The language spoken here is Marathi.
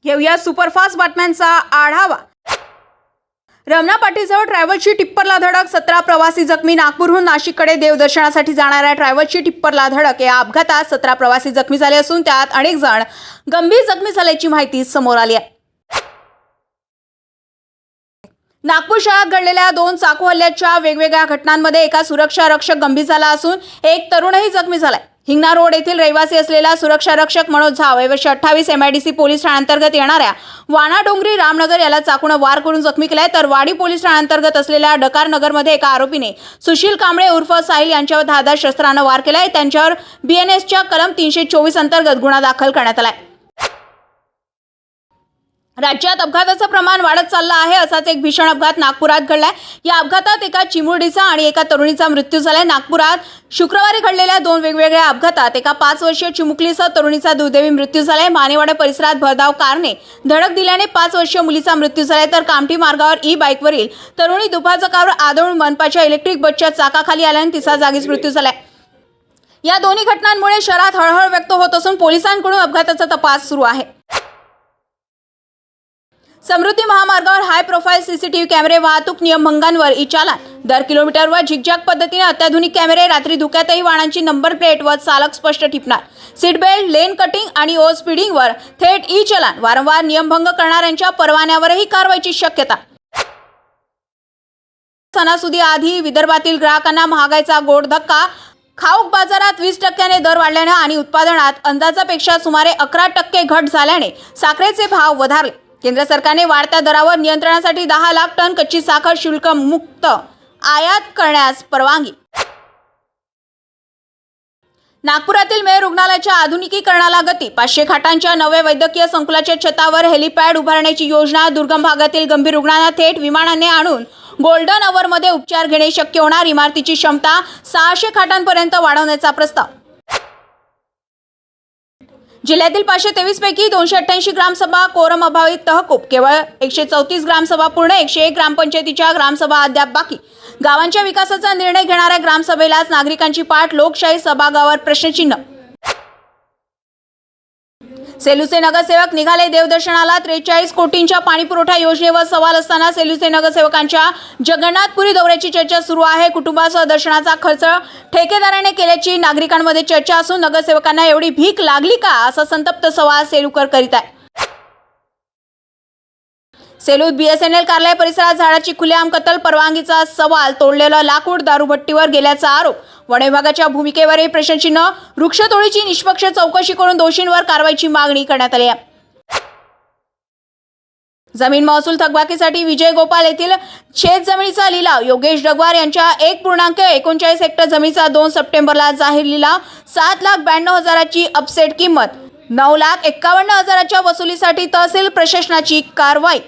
घेऊया सुपरफास्ट बातम्यांचा आढावा। रमणा पाटीजवळ ट्रॅव्हल्सची टिप्परला धडक, 17 प्रवासी जखमी। नागपूरहून नाशिककडे देवदर्शनासाठी जाणाऱ्या ट्रॅव्हल्सची टिप्परला धडक। या अपघातात 17 प्रवासी जखमी झाले असून त्यात अनेक जण गंभीर जखमी झाल्याची माहिती समोर आली आहे। नागपूर शहरात घडलेल्या 2 चाकू हल्ल्याच्या वेगवेगळ्या घटनांमध्ये एका सुरक्षा रक्षक गंभीर झाला असून एक तरुणही जखमी झालाय। हिंगणा रोड येथील रहिवासी असलेला सुरक्षा रक्षक मनोज झा वर्ष 28 MIDC पोलीस ठाण्याअंतर्गत येणाऱ्या वानाडोंगरी रामनगर याला चाकूने वार करून जखमी केलाय। तर वाडी पोलीस ठाण्याअंतर्गत असलेल्या डकारनगरमध्ये एका आरोपीने सुशील कांबळे उर्फ साहिल यांच्यावर धारदार शस्त्राने वार केलाय। त्यांच्यावर BNSच्या कलम 324 अंतर्गत गुन्हा दाखल करण्यात आलाय। राज्यात अपघाताचं प्रमाण वाढत चाललं आहे। असाच एक भीषण अपघात नागपुरात घडलाय। या अपघातात एका चिमुरडीचा आणि एका तरुणीचा मृत्यू झालाय। नागपुरात शुक्रवारी घडलेल्या 2 वेगवेगळ्या अपघातात एका 5 वर्षीय चिमुकलीसह तरुणीचा दुर्दैवी मृत्यू झालाय। मानेवाडा परिसरात भरधाव कारने धडक दिल्याने 5 वर्षीय मुलीचा मृत्यू झालाय। तर कामठी मार्गावर बाईकवरील तरुणी दुभाजकावर आदळून मनपाच्या इलेक्ट्रिक बसच्या चाकाखाली आल्याने तिचा जागीच मृत्यू झालाय। या दोन्ही घटनांमुळे शहरात हळहळ व्यक्त होत असून पोलिसांकडून अपघाताचा तपास सुरू आहे। समृद्धी महामार्गावर हाय प्रोफाईल CCTV कॅमेरे, वाहतूक नियमभंगांवर चालान, दर किलोमीटरवर झिगझॅग पद्धतीने अत्याधुनिक कॅमेरे, रात्री धुक्यातही वाहनांची नंबर प्लेट व चालक स्पष्ट टिपणार, सीट बेल्ट, लेन कटिंग आणि ओव्हर स्पीडिंगवर थेट चालान, वारंवार नियमभंग करणाऱ्यांच्या परवान्यावरही कारवाईची शक्यता। सणासुदी आधी विदर्भातील ग्राहकांना महागाईचा गोड धक्का। खाऊक बाजारात 20% दर वाढल्याने आणि उत्पादनात अंदाजापेक्षा सुमारे 11% घट झाल्याने साखरेचे भाव वधारले। केंद्र सरकारने वाढत्या दरावर नियंत्रणासाठी 10 लाख टन कच्ची साखर शुल्क मुक्त आयात करण्यास परवानगी। नागपुरातील मेयर रुग्णालयाच्या आधुनिकीकरणाला गती। 500 खाटांच्या नव्या वैद्यकीय संकुलाच्या छतावर हेलिपॅड उभारण्याची योजना। दुर्गम भागातील गंभीर रुग्णांना थेट विमानाने आणून गोल्डन अवरमध्ये उपचार घेणे शक्य होणार। इमारतीची क्षमता 600 खाटांपर्यंत वाढवण्याचा प्रस्ताव। जिल्ह्यातील 523 पैकी 288 ग्रामसभा कोरम अभावी तहकूब। केवळ 134 ग्रामसभा पूर्ण, 101 ग्रामपंचायतीच्या ग्रामसभा अद्याप बाकी। गावांच्या विकासाचा निर्णय घेणाऱ्या ग्रामसभेलाच नागरिकांची पाठ, लोकशाही सभागावर प्रश्नचिन्ह। सेलूचे नगरसेवक निघाले देवदर्शनाला। 43 कोटींच्या पाणीपुरवठा योजनेवर सवाल असताना सेलूचे नगरसेवकांच्या जगन्नाथपुरी दौऱ्याची चर्चा सुरू आहे। कुटुंबासह दर्शनाचा खर्च ठेकेदाराने केल्याची नागरिकांमध्ये चर्चा असून नगरसेवकांना एवढी भीक लागली का, असा संतप्त सवाल सेलूकर करीत आहे। सेलूत BSNL कार्यालय परिसरात झाडाची खुलेआम कत्तल, परवानगीचा सवाल, तोडलेलं लाकूड, दारूभट्टीवर गेल्याचा आरोप, वन विभागाच्या भूमिकेवरही प्रश्नचिन्ह। वृक्षतोडीची निष्पक्ष चौकशी करून दोषींवर कारवाईची मागणी करण्यात आली आहे। जमीन महसूल थकबाकीसाठी विजय गोपाल येथील शेत जमिनीचा लिलाव। योगेश डगवार यांच्या 1.39 हेक्टर जमिनीचा 2 सप्टेंबरला जाहीर लिलाव। 7,92,000ची अपसेट किंमत, 9,51,000च्या वसुलीसाठी तहसील प्रशासनाची कारवाई।